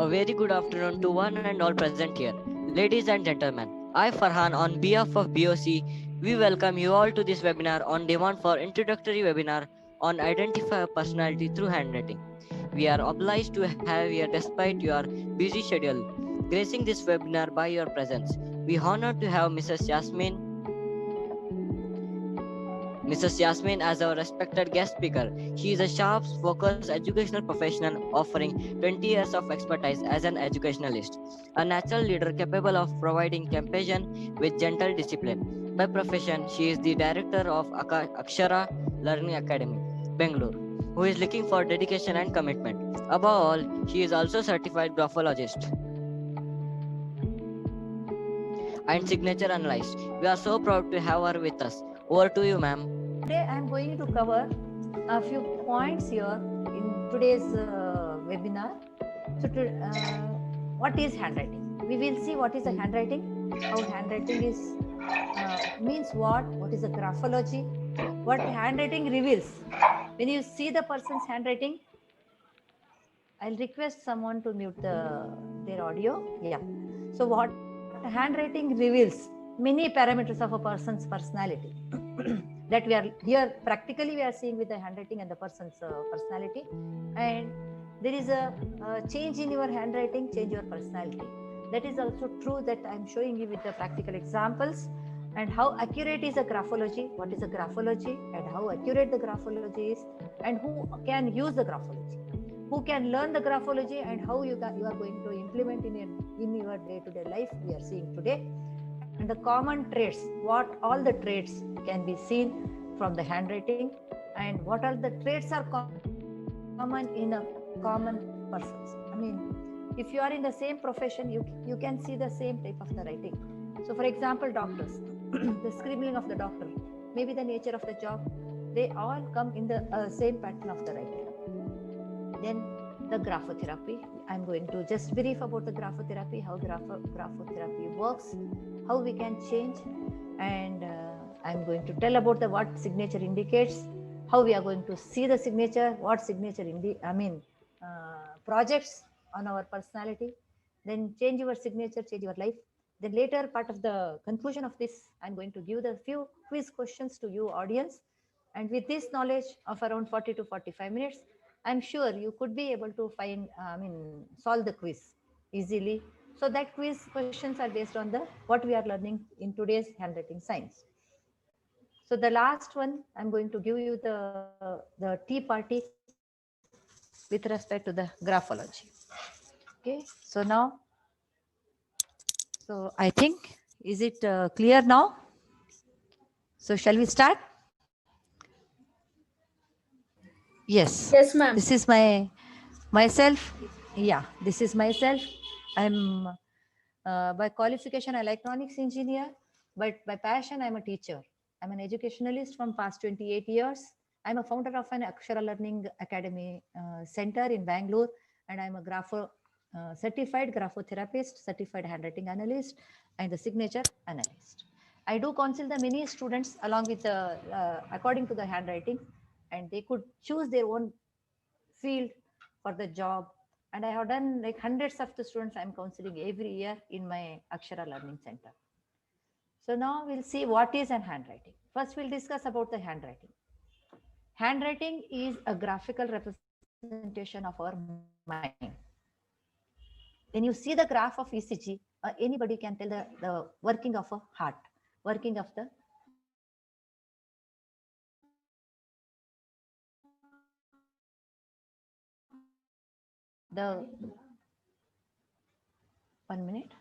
A very good afternoon to one and all present here. Ladies and gentlemen, I Farhan on behalf of BOC, we welcome you all to this webinar on demand for introductory webinar on identify a personality through handwriting. We are obliged to have you despite your busy schedule. Gracing this webinar by your presence. We honor to have Mrs. Yasmin as our respected guest speaker. She is a sharp, focused educational professional offering 20 years of expertise as an educationalist, a natural leader capable of providing compassion with gentle discipline. By profession, she is the director of Akshara Learning Academy, Bangalore, who is looking for dedication and commitment. Above all, she is also certified graphologist and signature analyst. We are so proud to have her with us. Over to you, ma'am. Today I am going to cover a few points here in today's webinar. So, what is handwriting? We will see what is a handwriting, how handwriting is means what is a graphology, what handwriting reveals. When you see the person's handwriting, I'll request someone to mute their audio. Yeah. So, what handwriting reveals many parameters of a person's personality. That we are here practically we are seeing with the handwriting and the person's personality, and there is a change in your handwriting, change your personality. That is also true, that I am showing you with the practical examples. And how accurate is a graphology, what is a graphology, and how accurate the graphology is, and who can use the graphology, who can learn the graphology, and how you are going to implement in your day-to-day life, we are seeing today. And the common traits, what all the traits can be seen from the handwriting, and what all the traits are common in a common person. I mean, if you are in the same profession, you can see the same type of the writing. So for example, doctors, the scribbling of the doctor, maybe the nature of the job, they all come in the same pattern of the writing. Then the graphotherapy, I'm going to just brief about the graphotherapy, how graphotherapy works, how we can change, and I'm going to tell about what signature indicates, how we are going to see the signature, what signature projects on our personality. Then change your signature, change your life. Then later part of the conclusion of this, I'm going to give the few quiz questions to you audience. And with this knowledge of around 40 to 45 minutes, I'm sure you could be able to solve the quiz easily. So that quiz questions are based on what we are learning in today's handwriting science. So the last one, I'm going to give you the tea party with respect to the graphology. Okay, so now, so I think, is it clear now? So shall we start? Yes. Yes, ma'am. This is myself. Yeah, this is myself. I'm by qualification, I'm electronics engineer, but by passion, I'm a teacher. I'm an educationalist from past 28 years. I'm a founder of an Akshara Learning Academy center in Bangalore, and I'm a certified graphotherapist, certified handwriting analyst, and the signature analyst. I do counsel the many students along with according to the handwriting, and they could choose their own field for the job. And I have done like hundreds of the students I'm counseling every year in my Akshara Learning Center. So now we'll see what is an handwriting. First, we'll discuss about the handwriting. Handwriting is a graphical representation of our mind. When you see the graph of ECG, anybody can tell the working of a heart, working of the one minute.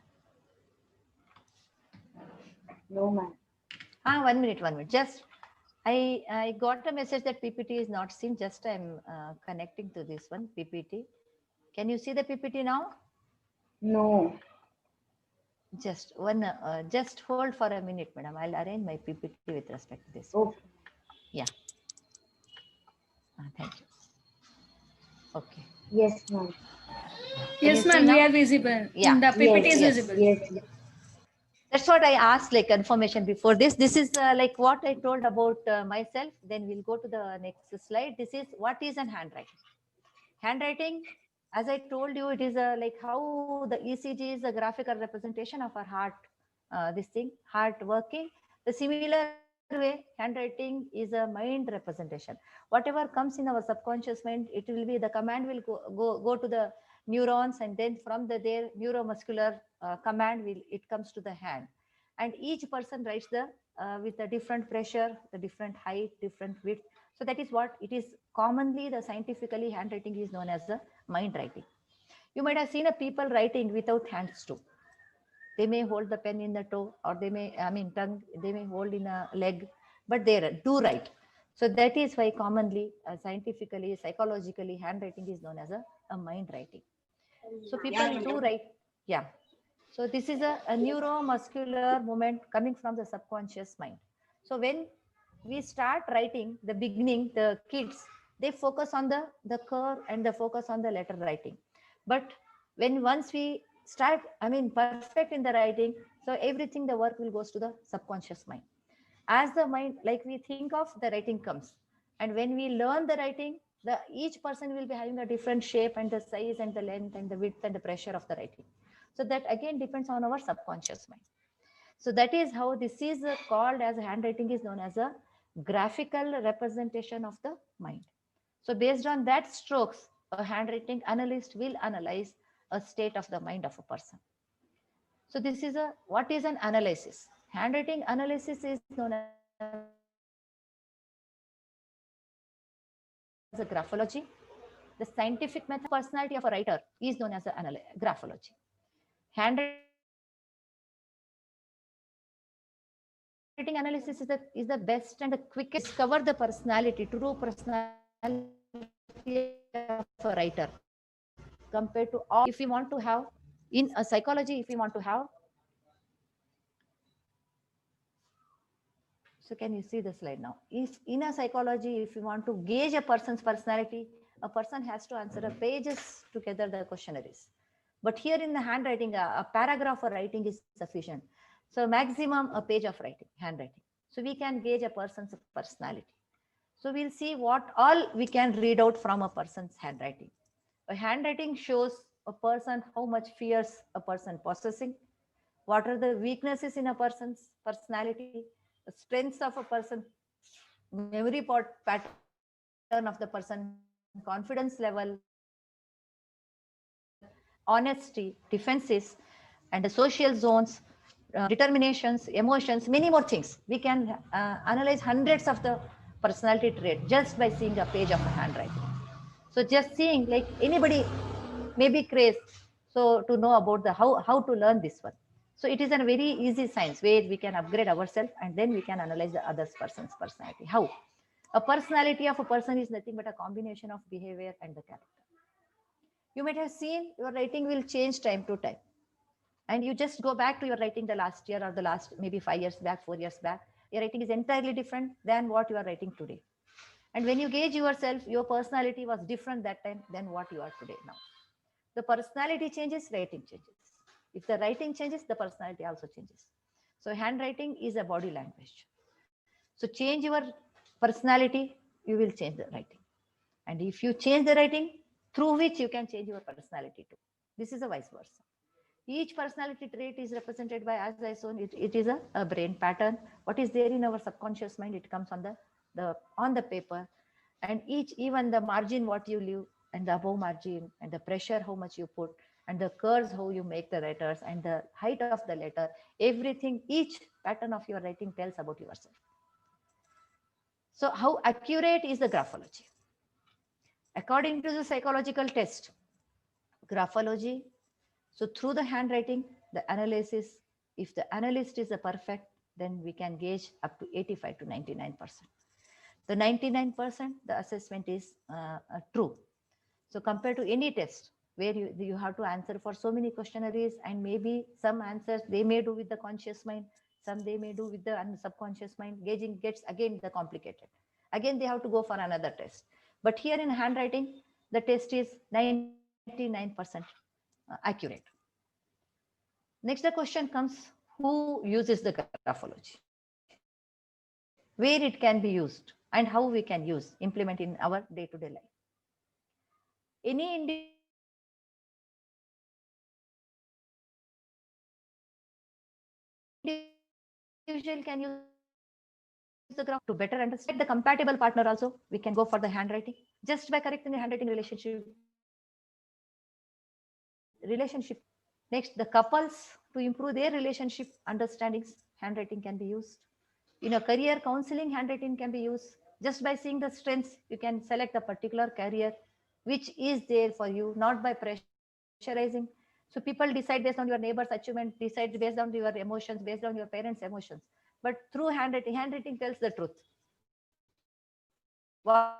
No, ma'am. 1 minute. Just I got a message that PPT is not seen. Just I'm connecting to this one PPT. Can you see the PPT now? No. Just just hold for a minute, madam. I'll arrange my PPT with respect to this. Okay. Yeah. Thank you. Okay. Yes, ma'am. Yes, ma'am. We are visible. Yeah. The PPT is Yes, visible. yes. That's what I asked, like confirmation before this. This is like what I told about myself. Then we'll go to the next slide. This is what is an handwriting. Handwriting As I told you, it is like how the ECG is a graphical representation of our heart, this thing, heart working. The similar way, handwriting is a mind representation. Whatever comes in our subconscious mind, it will be, the command will go to the neurons, and then from there neuromuscular command will, it comes to the hand. And each person writes the with a different pressure, the different height, different width. So that is what it is. Commonly, the scientifically, handwriting is known as the mind writing. You might have seen a people writing without hands too. They may hold the pen in the toe, or they may, I mean, tongue, they may hold in a leg, but they do write. So that is why commonly, scientifically, psychologically, handwriting is known as a mind writing. So people do write. Yeah. So this is a neuromuscular movement coming from the subconscious mind. So when we start writing, the beginning, the kids, they focus on the curve and the focus on the letter writing. But when once we start, I mean, perfect in the writing, so everything, the work will goes to the subconscious mind. As the mind, like we think of, the writing comes. And when we learn the writing, the each person will be having a different shape and the size and the length and the width and the pressure of the writing. So that again depends on our subconscious mind. So that is how this is called as handwriting, is known as a graphical representation of the mind. So based on that strokes, a handwriting analyst will analyze a state of the mind of a person. So this is a, what is an analysis? Handwriting analysis is known as a graphology. The scientific method personality of a writer is known as a graphology. Handwriting analysis is the best and the quickest way to discover the personality, true personality of a writer, compared to all. If we want to have, in a psychology, if we want to have, so can you see the slide now? If in a psychology, if you want to gauge a person's personality, a person has to answer a pages together the questionnaires. But here in the handwriting, a paragraph of writing is sufficient. So maximum a page of writing, handwriting. So we can gauge a person's personality. So we'll see what all we can read out from a person's handwriting. A handwriting shows a person how much fears a person possessing, what are the weaknesses in a person's personality, the strengths of a person, memory pattern of the person, confidence level, honesty, defenses, and the social zones, determinations, emotions, many more things. We can analyze hundreds of the personality trait just by seeing a page of a handwriting. So just seeing, like anybody may be crazed, so to know about the how to learn this one. So it is a very easy science where we can upgrade ourselves, and then we can analyze the other person's personality. How? A personality of a person is nothing but a combination of behavior and the character. You might have seen your writing will change time to time. And you just go back to your writing the last year or the last maybe 5 years back, 4 years back. Your writing is entirely different than what you are writing today. And when you gauge yourself, your personality was different that time than what you are today now. The personality changes, writing changes. If the writing changes, the personality also changes. So handwriting is a body language. So change your personality, you will change the writing. And if you change the writing, through which you can change your personality too. This is a vice versa. Each personality trait is represented by, as I shown, it is a brain pattern. What is there in our subconscious mind, it comes on the paper. And each, even the margin what you leave, and the above margin, and the pressure how much you put, and the curves how you make the letters, and the height of the letter, everything, each pattern of your writing tells about yourself. So how accurate is the graphology? According to the psychological test, graphology, so through the handwriting, the analysis, if the analyst is a perfect, then we can gauge up to 85 to 99%. The 99%, the assessment is true. So compared to any test where you have to answer for so many questionnaires, and maybe some answers they may do with the conscious mind, some they may do with the subconscious mind, gauging gets again the complicated. Again, they have to go for another test. But here in handwriting, the test is 99% accurate. Next, the question comes, who uses the graphology? Where it can be used, and how we can implement in our day-to-day life. Any individual individual can use the graph to better understand the compatible partner also. We can go for the handwriting. Just by correcting the handwriting relationship. Next, the couples to improve their relationship understandings, handwriting can be used. In a career counseling, handwriting can be used. Just by seeing the strengths, you can select a particular career which is there for you, not by pressurizing. So people decide based on your neighbor's achievement, decide based on your emotions, based on your parents' emotions. But through handwriting, handwriting tells the truth. What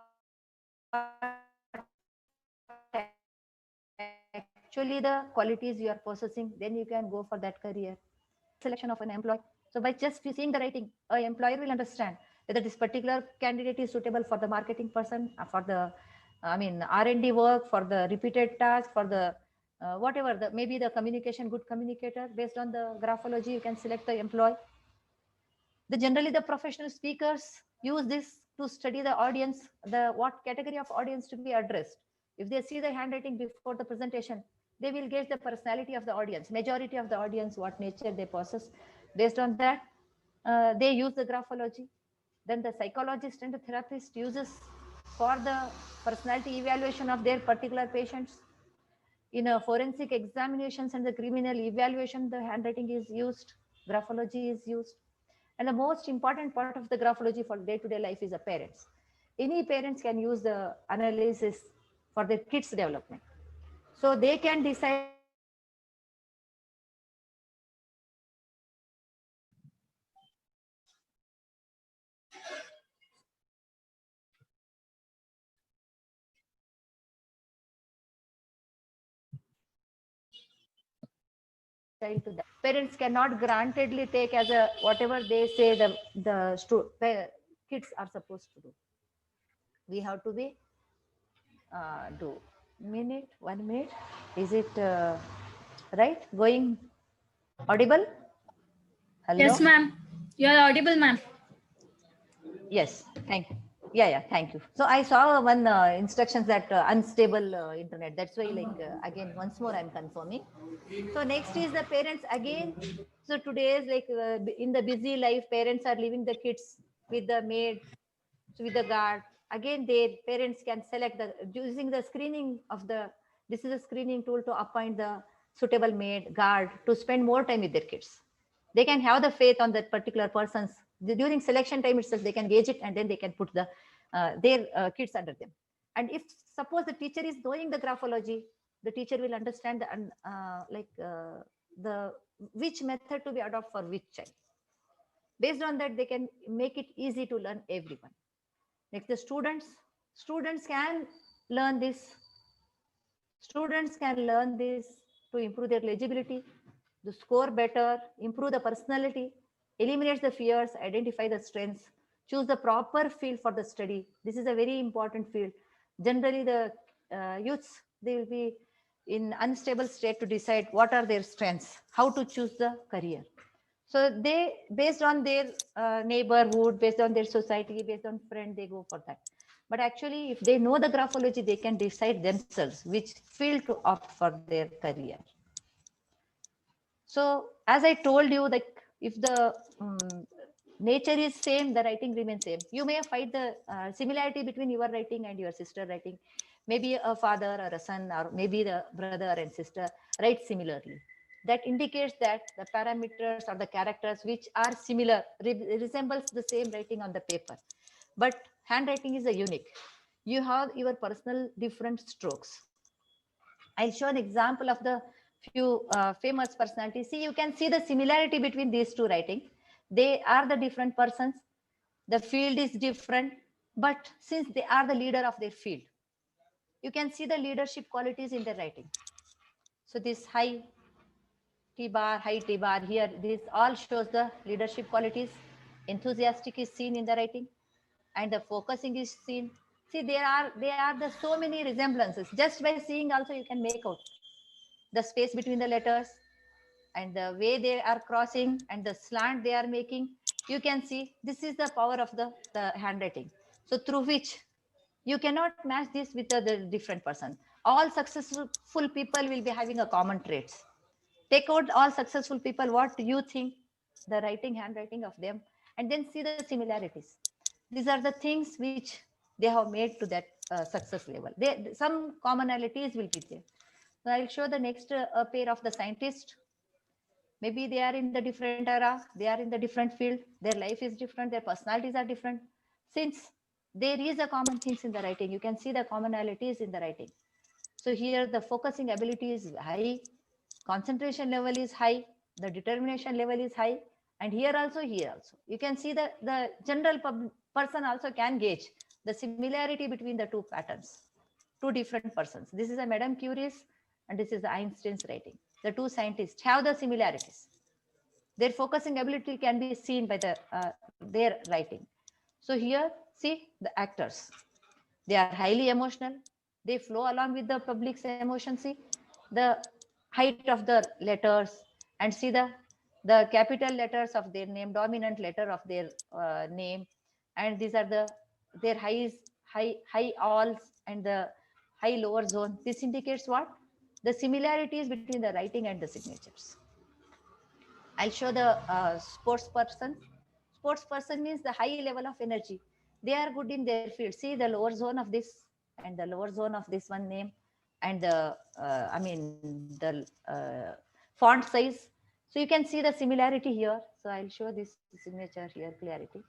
actually the qualities you are possessing, then you can go for that career. Selection of an employee. So by just seeing the writing, an employer will understand whether this particular candidate is suitable for the marketing person, for the, R&D work, for the repeated task, for the whatever, maybe the communication, good communicator. Based on the graphology, you can select the employee. Generally the professional speakers use this to study the audience, what category of audience to be addressed. If they see the handwriting before the presentation, they will gauge the personality of the audience, majority of the audience, what nature they possess. Based on that, they use the graphology. Then the psychologist and the therapist uses for the personality evaluation of their particular patients. In a forensic examinations and the criminal evaluation, the handwriting is used, graphology is used. And the most important part of the graphology for day-to-day life is the parents. Any parents can use the analysis for their kids' development. So they can decide child to that. Parents cannot grantedly take as a whatever they say the kids are supposed to do. We have to be do. 1 minute. Is it right? Going audible? Hello? Yes, ma'am. You are audible, ma'am. Yes, thank you. Yeah, thank you. So I saw one instructions that unstable internet. That's why, again, once more I'm confirming. So next is the parents again. So today is in the busy life, parents are leaving the kids with the maid, with the guard. Again, their parents can select using the screening of this is a screening tool to appoint the suitable maid, guard to spend more time with their kids. They can have the faith on that particular person's during selection time itself. They can gauge it and then they can put their kids under them. And if suppose the teacher is knowing the graphology, the teacher will understand the which method to be adopted for which child. Based on that, they can make it easy to learn everyone. Next, the students can learn this. Students can learn this to improve their legibility, to score better, improve the personality, eliminates the fears, identify the strengths, choose the proper field for the study. This is a very important field. Generally, the youths, they will be in unstable state to decide what are their strengths, how to choose the career. So they, based on their neighborhood, based on their society, based on friend, they go for that. But actually, if they know the graphology, they can decide themselves which field to opt for their career. So as I told you, like if the nature is same, the writing remains same. You may find the similarity between your writing and your sister writing. Maybe a father or a son, or maybe the brother and sister write similarly. That indicates that the parameters or the characters which are similar resembles the same writing on the paper. But handwriting is a unique. You have your personal different strokes. I'll show an example of the few famous personalities. See, you can see the similarity between these two writing. They are the different persons. The field is different, but since they are the leader of their field, you can see the leadership qualities in their writing. So this high T bar, high T bar here, this all shows the leadership qualities. Enthusiastic is seen in the writing, and the focusing is seen. See, there are the so many resemblances. Just by seeing also you can make out the space between the letters and the way they are crossing and the slant they are making. You can see this is the power of the handwriting. So through which you cannot match this with the different person. All successful people will be having a common traits. Take out all successful people. What do you think? the writing, handwriting of them, and then see the similarities. These are the things which they have made to that success level. Some commonalities will be there. So I'll show the next pair of the scientists. Maybe they are in the different era, they are in the different field, their life is different, their personalities are different. Since there is a common things in the writing, you can see the commonalities in the writing. So here the focusing ability is high, concentration level is high, the determination level is high, and here also, you can see the general person also can gauge the similarity between the two patterns, two different persons. This is a Madame Curie's and this is Einstein's writing. The two scientists have the similarities. Their focusing ability can be seen by their writing. So here, see the actors. They are highly emotional. They flow along with the public's emotion. See the height of the letters and see the capital letters of their name, dominant letter of their name, and these are their high alls and the high lower zone. This indicates what? The similarities between the writing and the signatures. I'll show the sports person. Sports person means the high level of energy. They are good in their field. See the lower zone of this and the lower zone of this one name and the font size. So you can see the similarity here. So I'll show this signature here, clarity.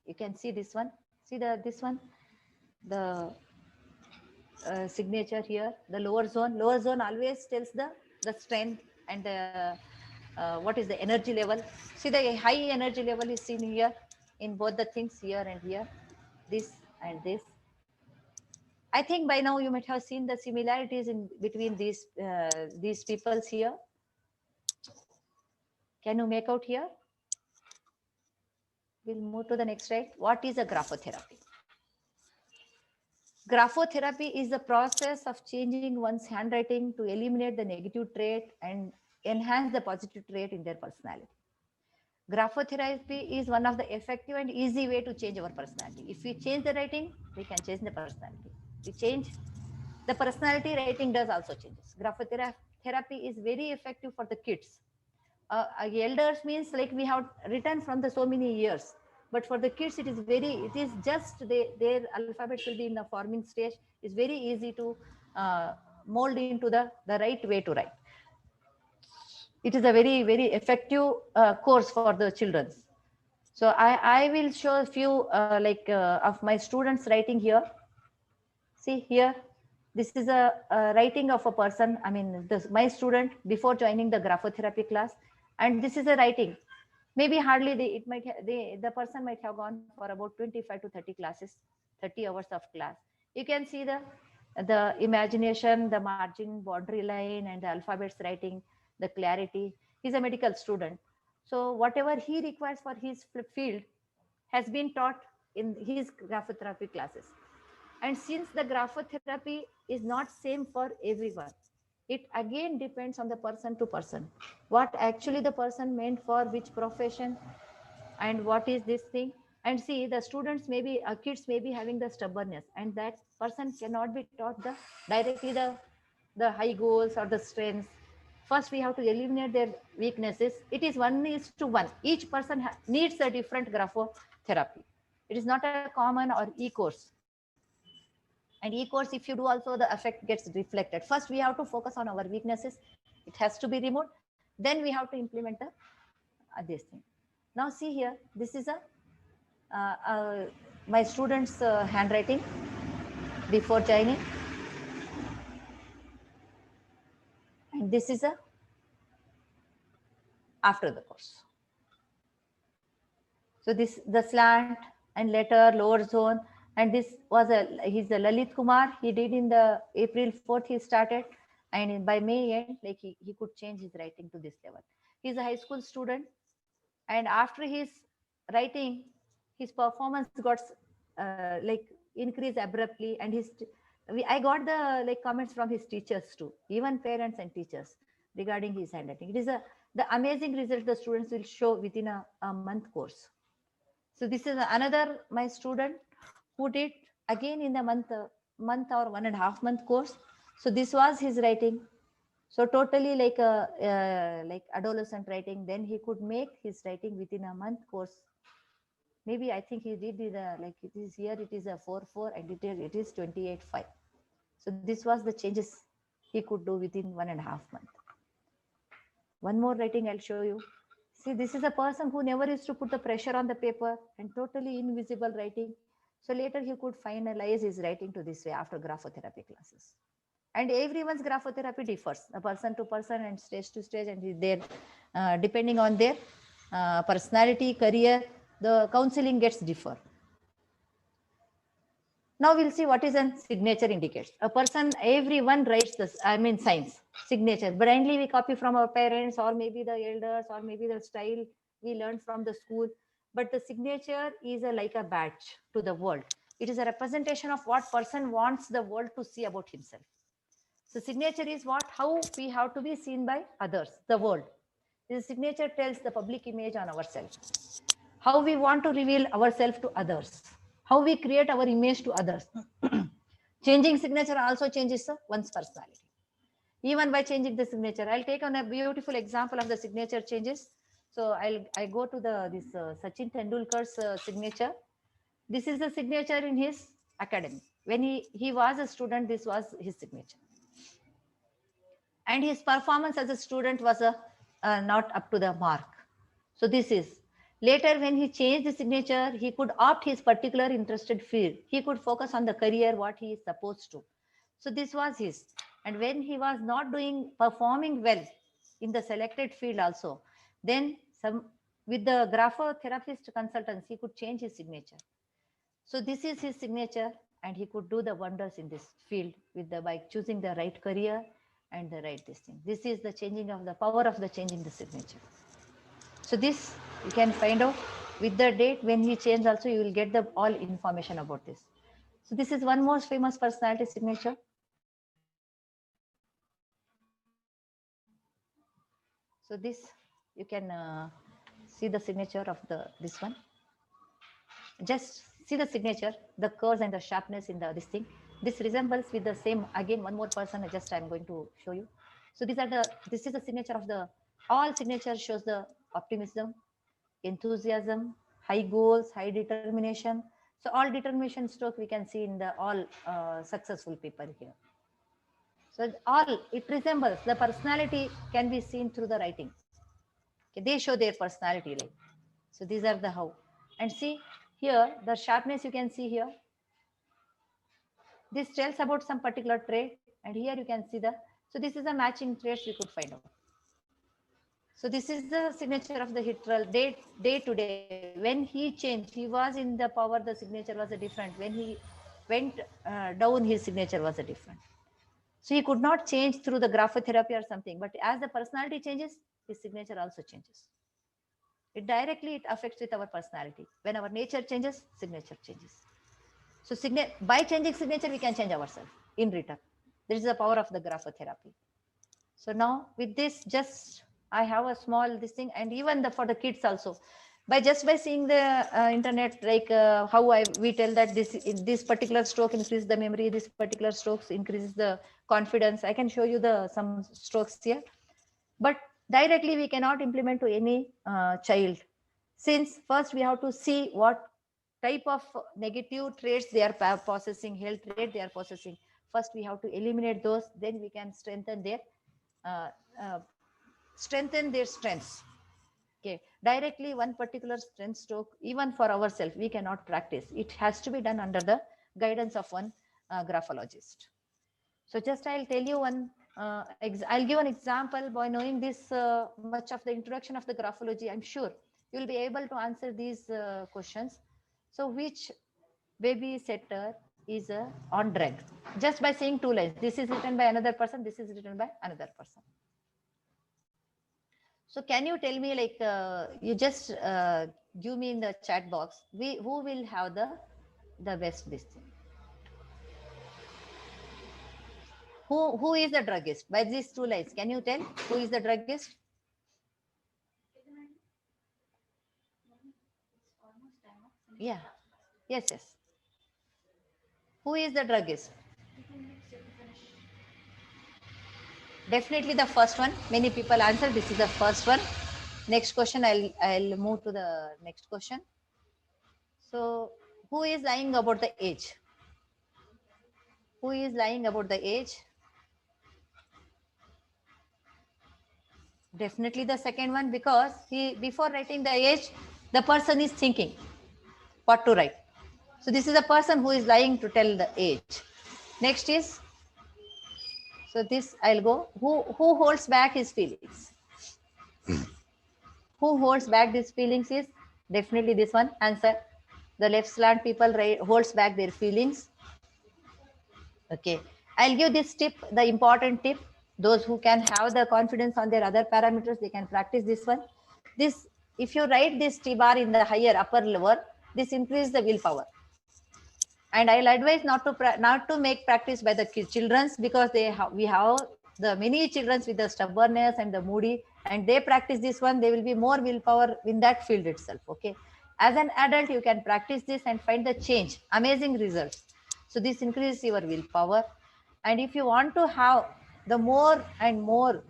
You can see this one. See this one, the signature here, the lower zone. Lower zone always tells the strength and what is the energy level. See the high energy level is seen here in both the things, here and here, this and this. I think by now you might have seen the similarities in between these peoples here. Can you make out here? We'll move to the next slide. What is a graphotherapy? Graphotherapy is the process of changing one's handwriting to eliminate the negative trait and enhance the positive trait in their personality. Graphotherapy is one of the effective and easy way to change our personality. If we change the writing, we can change the personality. We change the personality, writing does also changes. Graphotherapy is very effective for the kids. Elders means like we have written from the so many years, but for the kids it is just their alphabets will be in the forming stage. It's very easy to mold into the right way to write. It is a very effective course for the children. So I will show a few of my students writing here. See here, this is a writing of a person. I mean, my student before joining the graphotherapy class, and this is a writing. Maybe hardly the person might have gone for about 25 to 30 classes, 30 hours of class. You can see the imagination, the margin, boundary line, and the alphabets writing, the clarity. He's a medical student, so whatever he requires for his field has been taught in his graphotherapy classes. And since the graphotherapy is not same for everyone, it again depends on the person to person, what actually the person meant for which profession and what is this thing. And see, the students maybe kids may be having the stubbornness, and that person cannot be taught directly the high goals or the strengths. First we have to eliminate their weaknesses. It is 1:1. Each person needs a different graphotherapy. It is not a common or e-course. And e-course, if you do also, the effect gets reflected. First we have to focus on our weaknesses. It has to be removed. Then we have to implement this thing. Now see here, this is my students handwriting before joining, and this is after the course. So this the slant and letter, lower zone, and this was he's a Lalit Kumar. He did in the April 4th he started, and by May end, like he could change his writing to this level. He's a high school student, and after his writing, his performance got increased abruptly, and I got the comments from his teachers too, even parents and teachers regarding his handwriting. It is the amazing result the students will show within a month course. So this is another my student who did again in the month or 1.5 month course. So this was his writing. So totally like adolescent writing, then he could make his writing within a month course. Maybe I think he did it like it is here, it is a 4/4 and it is 28/5. So this was the changes he could do within 1.5 months. One more writing I'll show you. See, this is a person who never used to put the pressure on the paper and totally invisible writing. So later he could finalize his writing to this way after graphotherapy classes. And everyone's graphotherapy differs, a person to person and stage to stage, and their depending on their personality, career, the counseling gets differ. Now we'll see what is a signature indicates. A person, everyone writes this, I mean signs, signature. Blindly we copy from our parents or maybe the elders or maybe the style we learned from the school. But the signature is like a badge to the world. It is a representation of what person wants the world to see about himself. So signature is what, how we have to be seen by others, the world. The signature tells the public image on ourselves. How we want to reveal ourselves to others. How we create our image to others. Changing signature also changes one's personality. Even by changing the signature, I'll take on a beautiful example of the signature changes. So I go to this Sachin Tendulkar's signature. This is the signature in his academy. When he was a student, this was his signature. And his performance as a student was not up to the mark. So this is later when he changed the signature, he could opt his particular interested field. He could focus on the career, what he is supposed to. So this was his. And when he was not performing well in the selected field also, then with the graphotherapist consultants, he could change his signature. So this is his signature, and he could do the wonders in this field by choosing the right career and the right this thing. This is the changing of the power of the changing the signature. So this you can find out with the date when he changed also, you will get the all information about this. So this is one most famous personality signature. So this you can see the signature of this one. Just see the signature, the curves and the sharpness in this thing. This resembles with the same, again, one more person, I'm going to show you. So this is the signature of all signatures shows the optimism, enthusiasm, high goals, high determination. So all determination stroke we can see in the all successful people here. So it resembles, the personality can be seen through the writing. Okay, they show their personality like. So these are the how. And see here, the sharpness you can see here. This tells about some particular trait, and here you can see so this is a matching traits we could find out. So this is the signature of the Hitler day to day. When he changed, he was in the power, the signature was a different. When he went down, his signature was a different. So he could not change through the graphotherapy or something, but as the personality changes, his signature also changes. It affects with our personality. When our nature changes, signature changes. So by changing signature, we can change ourselves in return. This is the power of the graphotherapy. So now with this, just I have a small this thing, and even for the kids also, by seeing the internet, like how we tell that this particular stroke increases the memory, this particular strokes increases the confidence. I can show you some strokes here, but directly we cannot implement to any child, since first we have to see what type of negative traits they are possessing, health trait they are possessing. First we have to eliminate those, then we can strengthen their strengths. Okay, directly one particular strength stroke, even for ourselves, we cannot practice. It has to be done under the guidance of one graphologist. So just I'll tell you I'll give an example. By knowing this much of the introduction of the graphology, I'm sure you'll be able to answer these questions. So which babysitter is on drug? Just by saying two lines. This is written by another person. This is written by another person. So can you tell me, like, you just give me in the chat box, who will have the best this thing? Who is the druggist? By these two lines, can you tell who is the druggist? Yeah. Yes. Who is the druggist? Definitely the first one. Many people answer. This is the first one. Next question. I'll move to the next question. So, who is lying about the age? Who is lying about the age? Definitely the second one, because he, before writing the age, the person is thinking what to write. So this is a person who is lying to tell the age. Next is, so this I'll go. Who holds back his feelings? Who holds back these feelings is definitely this one. Answer. The left slant people holds back their feelings. Okay. I'll give this tip, the important tip. Those who can have the confidence on their other parameters, they can practice this one. This, if you write this T bar in the higher upper level, this increases the willpower. And I'll advise not to make practice by the childrens, because we have the many childrens with the stubbornness and the moody, and they practice this one, they will be more willpower in that field itself. Okay. As an adult, you can practice this and find the change, amazing results. So this increases your willpower. And if you want to have the more and more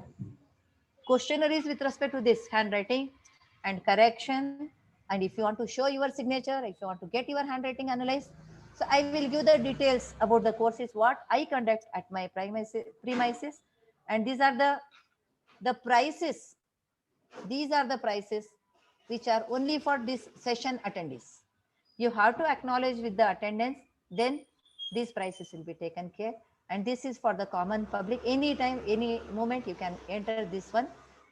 questionnaires with respect to this handwriting and correction, and if you want to show your signature, if you want to get your handwriting analyzed, so I will give the details about the courses what I conduct at my premises. And these are the prices. These are the prices which are only for this session attendees. You have to acknowledge with the attendance, then these prices will be taken care. And this is for the common public. Anytime, any moment you can enter this one.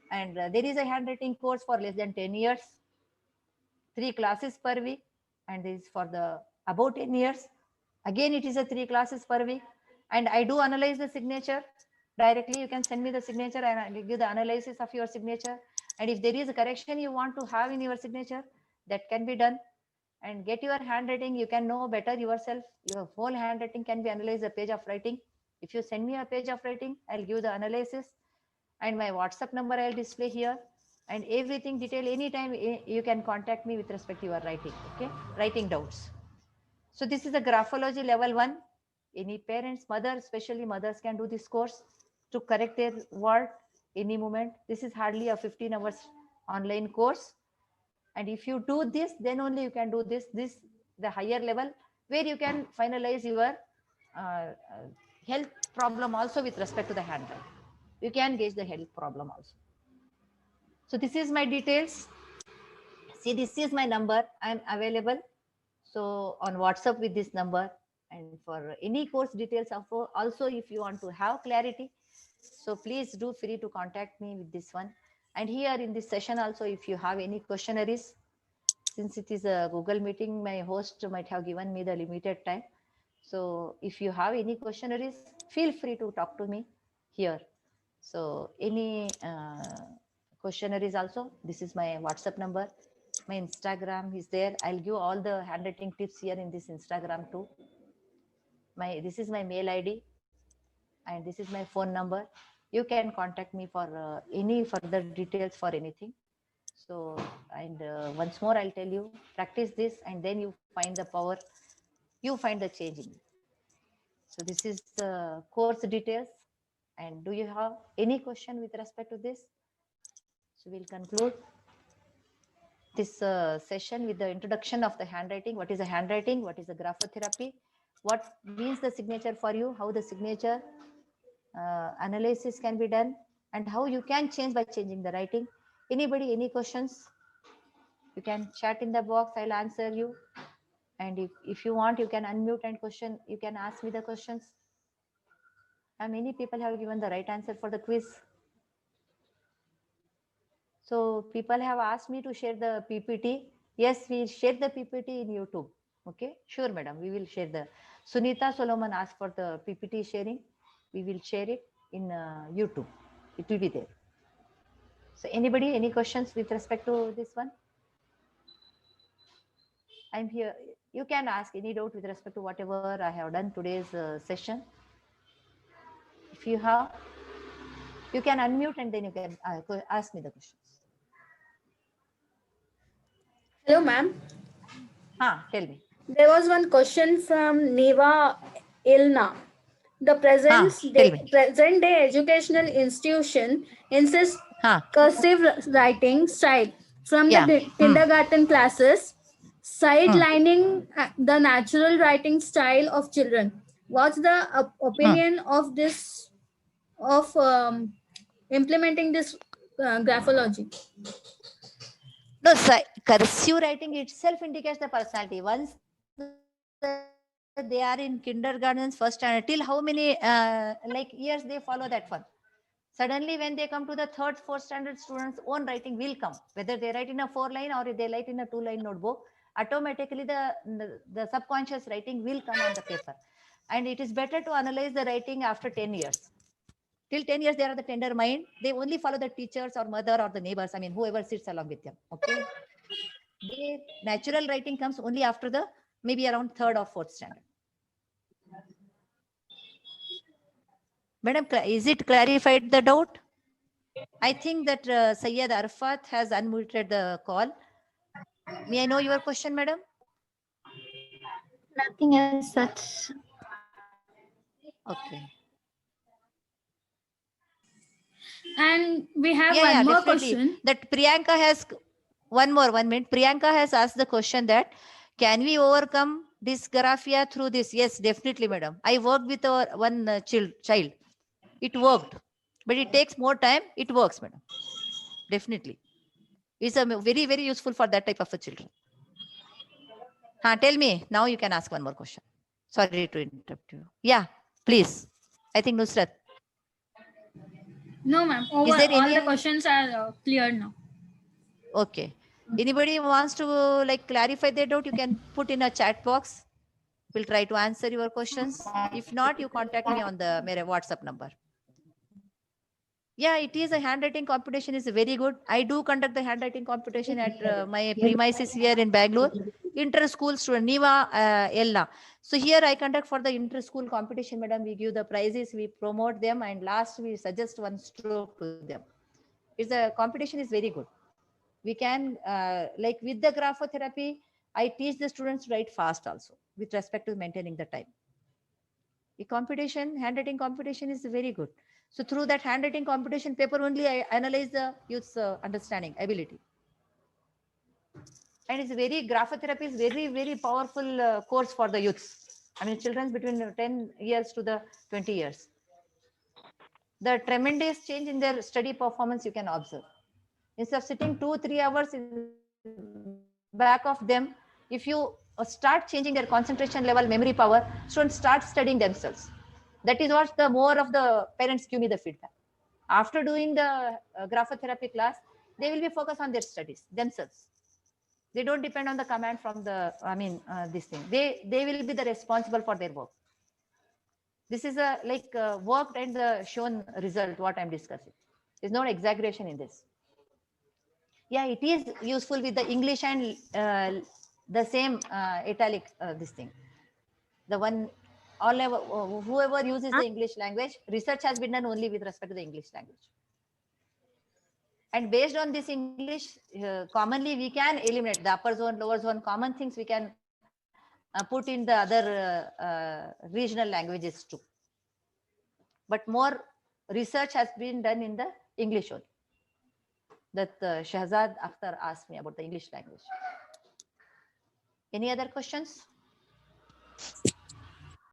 And there is a handwriting course for less than 10 years, 3 classes per week. And this is for the about 10 years. Again, it is a 3 classes per week. And I do analyze the signature directly. You can send me the signature and I will give the analysis of your signature. And if there is a correction you want to have in your signature, that can be done. And get your handwriting, you can know better yourself. Your whole handwriting can be analyzed, a page of writing. If you send me a page of writing, I'll give the analysis. And my WhatsApp number I'll display here. And everything detail, anytime you can contact me with respect to your writing. Okay, writing doubts. So this is the graphology level 1. Any parents, mothers, especially mothers, can do this course to correct their word any moment. This is hardly a 15 hours online course. And if you do this, then only you can do this the higher level, where you can finalize your health problem also with respect to the handwriting. You can gauge the health problem also. So this is my details. See, this is my number. I'm available. So on WhatsApp with this number, and for any course details also, if you want to have clarity, so please do free to contact me with this one. And here in this session also, if you have any questionnaires, since it is a Google meeting, my host might have given me the limited time. So if you have any questionnaires, feel free to talk to me here. So any questionnaires also, this is my WhatsApp number. My Instagram is there. I'll give all the handwriting tips here in this Instagram too. This is my mail ID, and this is my phone number. You can contact me for any further details for anything. So, and once more, I'll tell you, practice this, and then you find the power, you find the change in it. So this is the course details. And do you have any question with respect to this? So we'll conclude this session with the introduction of the handwriting. What is a handwriting? What is the graphotherapy? What means the signature for you? How the signature analysis can be done, and how you can change by changing the writing. Anybody, any questions? You can chat in the box. I'll answer you. And if you want, you can unmute and question. You can ask me the questions. And many people have given the right answer for the quiz. So people have asked me to share the PPT. Yes, we share the PPT in YouTube. Okay, sure, madam. We will share the. Sunita Solomon asked for the PPT sharing. We will share it in YouTube. It will be there. So anybody, any questions with respect to this one? I'm here. You can ask any doubt with respect to whatever I have done today's session. If you have, you can unmute and then you can ask me the questions. Hello, ma'am. Tell me. There was one question from Neva Ilna. The tell me. present day educational institution insists Huh. cursive writing style from the Yeah. kindergarten classes, sidelining the natural writing style of children. What's the opinion of this of implementing this graphology? No, cursive writing itself indicates the personality. Once they are in kindergarten, first standard, till how many like years they follow that one. Suddenly, when they come to the third, fourth standard, students' own writing will come. Whether they write in a 4-line or they write in a 2-line notebook, automatically the subconscious writing will come on the paper. And it is better to analyze the writing after 10 years. Till 10 years, they are the tender mind. They only follow the teachers or mother or the neighbors. I mean, whoever sits along with them. Okay. The natural writing comes only after the maybe around third or fourth standard. Madam, is it clarified the doubt? I think that Syed Arfat has unmuted the call. May I know your question, madam? Nothing as such. Okay. And we have Yeah, one more definitely. question. That Priyanka has 1 minute. Priyanka has asked the question that can we overcome dysgraphia through this? Yes, definitely, madam. I worked with one child. It worked, but it takes more time. It works, madam. Definitely. It's a very, very useful for that type of a children. Tell me. Now you can ask one more question. Sorry to interrupt you. Yeah, please. I think Nusrat. No, ma'am. Is there All any the questions are clear now. Okay. Anybody wants to like clarify their doubt, you can put in a chat box. We'll try to answer your questions. If not, you contact me on the WhatsApp number. Yeah, it is a handwriting competition is very good. I do conduct the handwriting competition at my premises here in Bangalore. Inter-school student, Niva Ella. So here I conduct for the inter-school competition, madam. We give the prizes, we promote them, and last we suggest one stroke to them. It's a competition is very good. We can like with the graphotherapy, I teach the students to write fast also with respect to maintaining the time. The competition, handwriting competition is very good. So through that handwriting competition paper only, I analyze the youth's understanding ability. And it's very, graphotherapy is very, very powerful course for the youths. I mean, children between 10 years to the 20 years. The tremendous change in their study performance you can observe. Instead of sitting 2-3 hours in back of them, if you start changing their concentration level, memory power, students start studying themselves. That is what the more of the parents give me the feedback. After doing the graphotherapy class, they will be focused on their studies themselves. They don't depend on the command from the, this thing. They will be the responsible for their work. This is a like worked and the shown result, what I'm discussing. There's no exaggeration in this. Yeah, it is useful with the English and the same italic this thing. The one, whoever uses the English language, research has been done only with respect to the English language. And based on this English, commonly we can eliminate the upper zone, lower zone, common things we can put in the other regional languages too. But more research has been done in the English only. That Shahzad Akhtar asked me about the English language. Any other questions?